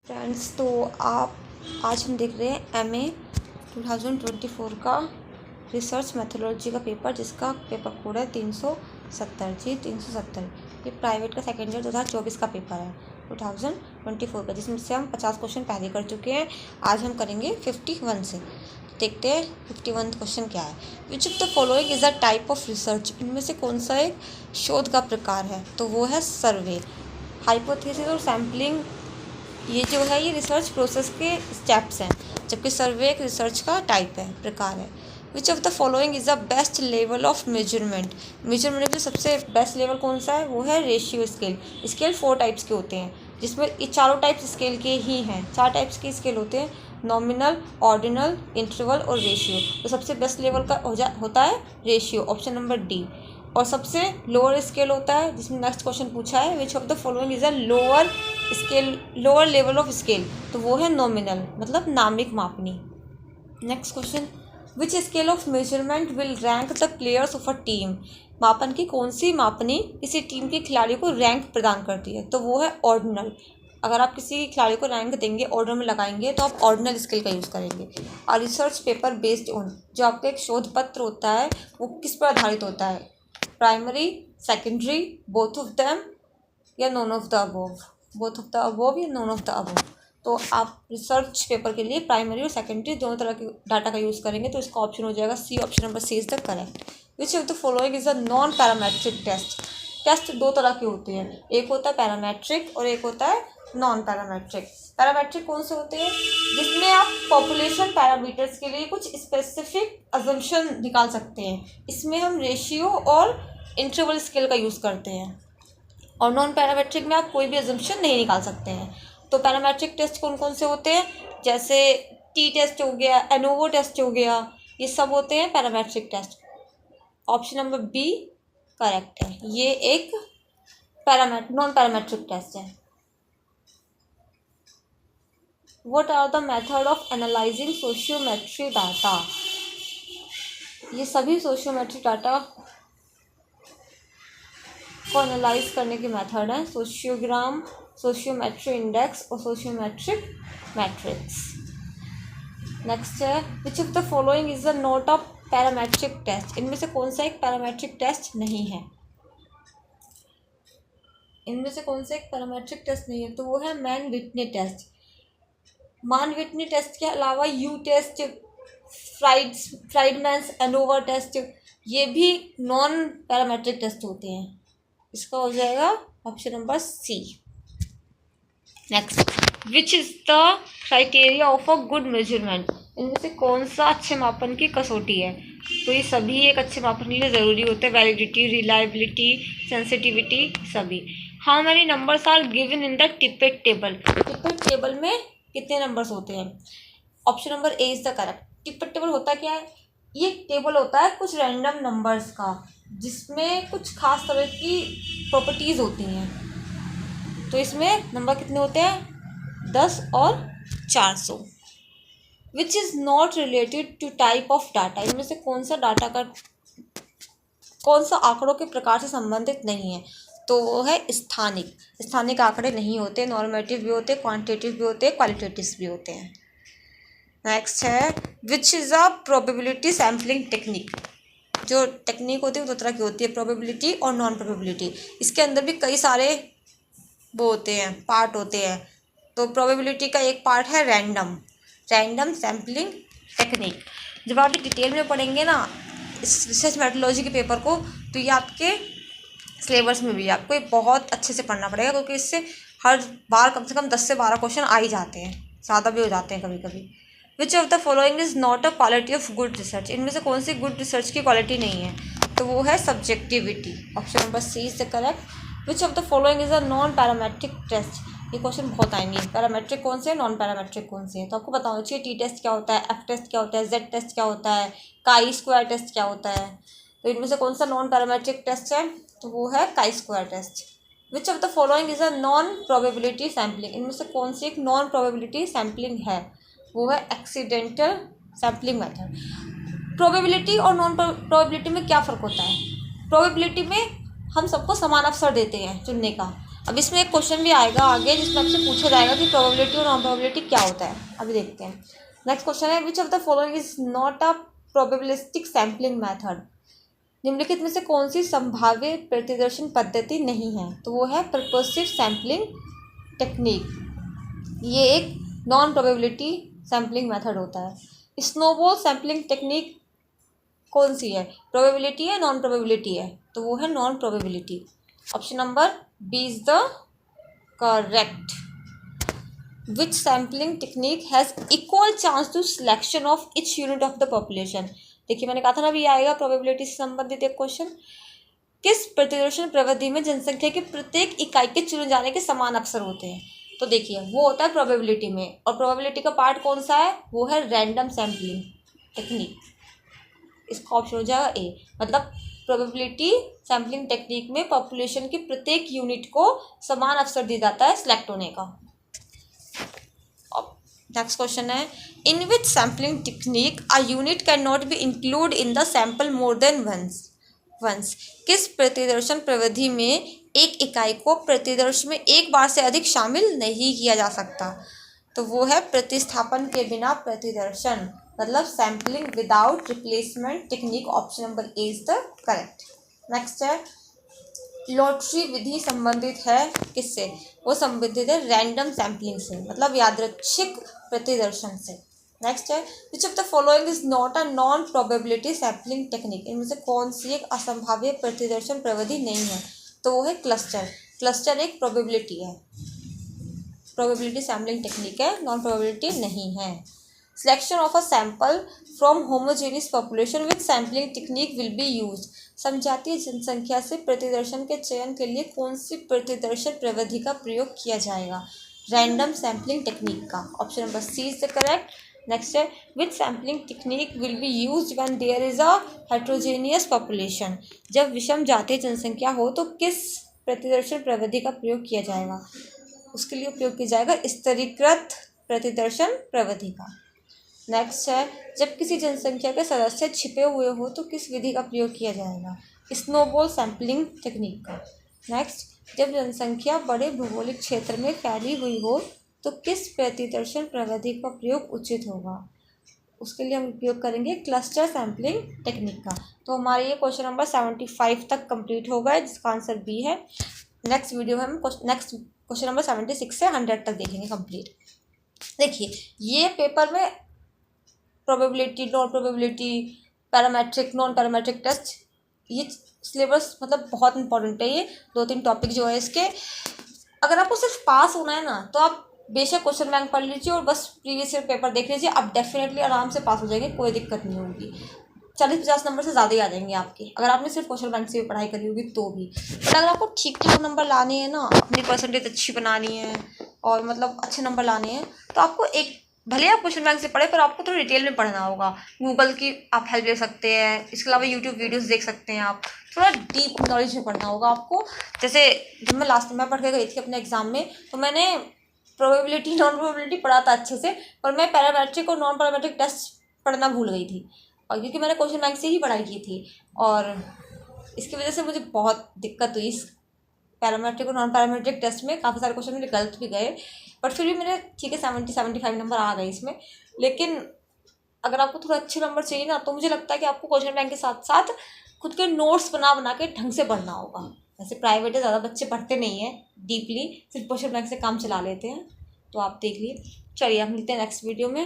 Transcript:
Friends, तो आप आज हम देख रहे हैं एमए 2024 का रिसर्च मैथोलॉजी का पेपर, जिसका पेपर कोड है 370 जी 370। ये प्राइवेट का सेकेंड ईयर 2024 का पेपर है 2024 का, जिसमें से हम 50 क्वेश्चन पहले कर चुके हैं। आज हम करेंगे 51 से। देखते हैं 51 क्वेश्चन क्या है। Which of the following is a type of research. इनमें से कौन सा एक शोध का प्रकार है? तो वो है सर्वे। हाइपोथेसिस और सैम्पलिंग ये जो है ये रिसर्च प्रोसेस के स्टेप्स हैं, जबकि सर्वे एक रिसर्च का टाइप है, प्रकार है। Which of the following is the best level of measurement. Measurement में सबसे बेस्ट लेवल कौन सा है? वो है रेशियो स्केल। स्केल 4 टाइप्स के होते हैं, जिसमें ये चारों टाइप्स स्केल के ही हैं। 4 टाइप्स के स्केल होते हैं, नॉमिनल, ऑर्डिनल, इंटरवल और रेशियो। तो सबसे बेस्ट लेवल का होता है रेशियो, ऑप्शन नंबर डी। और सबसे लोअर स्केल होता है, जिसमें नेक्स्ट क्वेश्चन पूछा है which of the following is a lower scale, lower level of scale, तो वो है नॉमिनल, मतलब नामिक मापनी। Next question, which scale of measurement will rank the players of a team. मापन की कौन सी मापनी किसी टीम के खिलाड़ियों को रैंक प्रदान करती है? तो वो है ऑर्डिनल। अगर आप किसी खिलाड़ी को रैंक देंगे, ऑर्डर में लगाएंगे, तो आप ऑर्डिनल स्केल का यूज़ करेंगे। और रिसर्च पेपर बेस्ड ऑन, जो आपका एक शोध पत्र होता है वो किस पर आधारित होता है? Primary, secondary, both of them या none of the above? Both of the above या नॉन ऑफ द अबोव? तो आप रिसर्च पेपर के लिए प्राइमरी और सेकेंडरी दोनों तरह के डाटा का यूज़ करेंगे, तो इसका ऑप्शन हो जाएगा C, option number C is the correct. Which of the following is a non parametric test. Test दो तरह के होते हैं, एक होता है पैरामेट्रिक और एक होता है नॉन पैरामेट्रिक। पैरामेट्रिक कौन से होते हैं? जिसमें आप पॉपुलेशन पैरामीटर्स के लिए कुछ स्पेसिफिक अजम्पशन निकाल सकते हैं। इसमें हम रेशियो और इंटरवल स्केल का यूज़ करते हैं। और नॉन पैरामेट्रिक में आप कोई भी अजम्पशन नहीं निकाल सकते हैं। तो पैरामेट्रिक टेस्ट कौन कौन से होते हैं? जैसे टी टेस्ट हो गया, एनोवो टेस्ट हो गया, ये सब होते हैं parametric test. Option number B correct है, ये एक नॉन पैरामेट्रिक टेस्ट है। What are the method of analyzing sociometry data? ये सभी सोशियोमेट्री डाटा को एनालाइज करने के मेथड हैं, सोशियोग्राम, सोशियोमेट्री इंडेक्स और सोशियोमेट्रिक मैट्रिक्स। नेक्स्ट है, which of the following is the not a parametric test. इनमें से कौन सा एक पैरामेट्रिक टेस्ट नहीं है? इनमें से कौन सा एक पैरामेट्रिक टेस्ट नहीं है? तो वो है Mann Whitney test. Mann Whitney test के अलावा U test, Friedman's ANOVA test, ये भी नॉन पैरामेट्रिक टेस्ट होते हैं। इसका हो जाएगा option number C. Next, which is the criteria of a good measurement. इनमें से कौन सा अच्छे मापन की कसौटी है? तो ये सभी एक अच्छे मापन के लिए ज़रूरी होते हैं, वैलिडिटी, रिलायबिलिटी, सेंसिटिविटी, सभी। How many numbers are given in the Tippett table. Tippett table में कितने नंबर्स होते हैं? Option number A is the correct. Tippett table होता क्या है? ये टेबल होता है कुछ रैंडम नंबर्स का, जिसमें कुछ खास तरह की प्रॉपर्टीज़ होती हैं। तो इसमें नंबर कितने होते हैं? 10 और 400। Which is not related to type of data. इनमें से कौन सा आंकड़ों के प्रकार से संबंधित नहीं है? तो वो है स्थानिक। स्थानिक आंकड़े नहीं होते, नॉर्मेटिव भी होते, क्वांटिटेटिव भी होते, क्वालिटेटिव भी होते हैं। नेक्स्ट है, which is a probability sampling technique. जो टेक्निक होती है वो दो तरह की होती है, प्रोबेबिलिटी और नॉन प्रोबेबिलिटी। इसके अंदर भी कई सारे वो होते हैं, पार्ट होते हैं। तो प्रोबेबिलिटी का एक पार्ट है रैंडम सैम्पलिंग टेक्निक। जब आप डिटेल में पढ़ेंगे ना इस रिसर्च मेथोडोलॉजी के पेपर को, तो ये आपके सिलेबस में भी आपको बहुत अच्छे से पढ़ना पड़ेगा, क्योंकि इससे हर बार कम से कम 10 से 12 क्वेश्चन आ ही जाते हैं, ज़्यादा भी हो जाते हैं कभी कभी। Which of the following is not a quality of good research. इनमें से कौन सी गुड रिसर्च की क्वालिटी नहीं है? तो वो है subjectivity, option number C is the correct. Which of the following is a non parametric test. ये क्वेश्चन बहुत आएंगे, पैरामेट्रिक कौन से है, नॉन पैरामेट्रिक कौन से है। तो आपको बताना चाहिए टी टेस्ट क्या होता है, एफ टेस्ट क्या होता है, जेड टेस्ट क्या होता है, काई स्क्वायर टेस्ट क्या होता है। तो इनमें से कौन सा नॉन पैरामेट्रिक टेस्ट है? तो वो है chi square test. Which of the following is a non probability sampling. इनमें से कौन सी एक नॉन प्रोबेबिलिटी सैम्पलिंग है? वो है एक्सीडेंटल सैम्पलिंग मेथड। प्रोबेबिलिटी और नॉन प्रोबेबिलिटी में क्या फ़र्क होता है? प्रोबेबिलिटी में हम सबको समान अवसर देते हैं चुनने का, अब इसमें एक क्वेश्चन भी आएगा आगे जिसमें आपसे पूछा जाएगा कि प्रोबेबिलिटी और नॉन प्रोबेबिलिटी क्या होता है। अभी देखते हैं। नेक्स्ट क्वेश्चन है, which of the following is not a probabilistic sampling method. निम्नलिखित में से कौन सी संभाव्य प्रतिदर्शन पद्धति नहीं है? तो वो है पर्पसिव सैम्पलिंग टेक्निक। ये एक नॉन प्रोबेबिलिटी सैम्पलिंग मेथड होता है। स्नोबॉल सैम्पलिंग टेक्निक कौन सी है? प्रोबेबिलिटी है, नॉन प्रोबेबिलिटी है? तो वो है non probability. Option number B is the correct. Which sampling technique has equal chance to selection of each unit of the population. देखिए मैंने कहा था ना अभी आएगा प्रोबेबिलिटी से संबंधित एक क्वेश्चन। किस प्रतिदर्शन प्रविधि में जनसंख्या के प्रत्येक इकाई के चुने जाने के समान अवसर होते हैं? तो देखिए वो होता है प्रोबेबिलिटी में, और प्रोबेबिलिटी का पार्ट कौन सा है? वो है रैंडम सैम्पलिंग टेक्निक। इसका ऑप्शन हो जाएगा ए। मतलब प्रोबेबिलिटी सैम्पलिंग टेक्निक में पॉपुलेशन के प्रत्येक यूनिट को समान अवसर दिया जाता है सिलेक्ट होने का। नेक्स्ट क्वेश्चन है, in which sampling technique a unit can not be include in the sample more than once. किस प्रतिदर्शन प्रविधि में एक इकाई को प्रतिदर्श में एक बार से अधिक शामिल नहीं किया जा सकता? तो वो है प्रतिस्थापन के बिना प्रतिदर्शन, मतलब sampling without replacement technique. Option number A is the correct. Next है, लॉटरी विधि संबंधित है किससे? वो संबंधित है रैंडम सैम्पलिंग से, मतलब यादृच्छिक प्रतिदर्शन से। नेक्स्ट है, which of the following is not a non probability sampling technique. इनमें से कौन सी एक असंभाव्य प्रतिदर्शन प्रविधि नहीं है? तो वो है क्लस्टर। क्लस्टर एक प्रोबेबिलिटी है, प्रोबेबिलिटी सैम्पलिंग टेक्निक है, नॉन प्रोबेबिलिटी नहीं है। Selection of a sample from homogeneous population with sampling technique will be use. समजातीय जनसंख्या से प्रतिदर्शन के चयन के लिए कौन सी प्रतिदर्शन प्रविधि का प्रयोग किया जाएगा? रैंडम सैम्पलिंग टेक्निक का। Option number C is the correct. Next है, which sampling technique will be use when there is a heterogeneous population. जब विषम जातीय जनसंख्या हो तो किस प्रतिदर्शन प्रविधि का प्रयोग किया जाएगा? उसके लिए उपयोग किया जाएगा स्तरीकृत प्रतिदर्शन प्रविधि का। नेक्स्ट है, जब किसी जनसंख्या के सदस्य छिपे हुए हो तो किस विधि का प्रयोग किया जाएगा? स्नोबॉल सैम्पलिंग टेक्निक का। नेक्स्ट, जब जनसंख्या बड़े भौगोलिक क्षेत्र में फैली हुई हो तो किस प्रतिदर्शन प्रविधि का प्रयोग उचित होगा? उसके लिए हम उपयोग करेंगे क्लस्टर सैम्पलिंग टेक्निक का। तो हमारे ये क्वेश्चन नंबर 75 तक कंप्लीट हो गए, जिसका आंसर बी है। नेक्स्ट वीडियो में हम नेक्स्ट क्वेश्चन नंबर 76 से 100 तक देखेंगे कंप्लीट। देखिए ये पेपर में probability, non probability, parametric, non parametric test, ये सिलेबस मतलब बहुत इंपॉर्टेंट है। ये 2-3 टॉपिक जो है इसके, अगर आपको सिर्फ पास होना है ना तो आप बेशक क्वेश्चन बैंक पढ़ लीजिए और बस प्रीवियस ईयर पेपर देख लीजिए, आप डेफिनेटली आराम से पास हो जाएंगे, कोई दिक्कत नहीं होगी। 40-50 नंबर से ज़्यादा ही आ जाएंगे आपके, अगर आपने सिर्फ क्वेश्चन बैंक से भी पढ़ाई करी होगी तो भी। बट अगर आपको ठीक ठाक नंबर लाने हैं ना, अपनी परसेंटेज अच्छी बनानी है और मतलब अच्छे नंबर लाने हैं, तो आपको एक, भले आप क्वेश्चन बैंक से पढ़े पर आपको थोड़ा डिटेल में पढ़ना होगा। गूगल की आप हेल्प ले सकते हैं, इसके अलावा यूट्यूब वीडियोस देख सकते हैं, आप थोड़ा डीप नॉलेज में पढ़ना होगा आपको। जैसे जब मैं लास्ट में पढ़ के गई थी अपने एग्जाम में, तो मैंने प्रोबेबिलिटी, नॉन प्रोबेबिलिटी पढ़ा था अच्छे से, पर मैं पैरामेट्रिक और नॉन पैरामेट्रिक टेस्ट पढ़ना भूल गई थी, और क्योंकि मैंने क्वेश्चन बैंक से ही पढ़ाई की थी, और इसकी वजह से मुझे बहुत दिक्कत हुई। इस पैरामेट्रिक और नॉन पैरामेट्रिक टेस्ट में काफ़ी सारे क्वेश्चन मेरे गलत भी गए, बट फिर भी मेरे ठीक है 70-75 नंबर आ गए इसमें। लेकिन अगर आपको थोड़ा अच्छे नंबर चाहिए ना, तो मुझे लगता है कि आपको क्वेश्चन बैंक के साथ साथ खुद के नोट्स बना के ढंग से पढ़ना होगा। वैसे प्राइवेट है, ज़्यादा बच्चे पढ़ते नहीं हैं डीपली, सिर्फ क्वेश्चन बैंक से काम चला लेते हैं, तो आप देख लिए। चलिए हम मिलते हैं नेक्स्ट वीडियो में।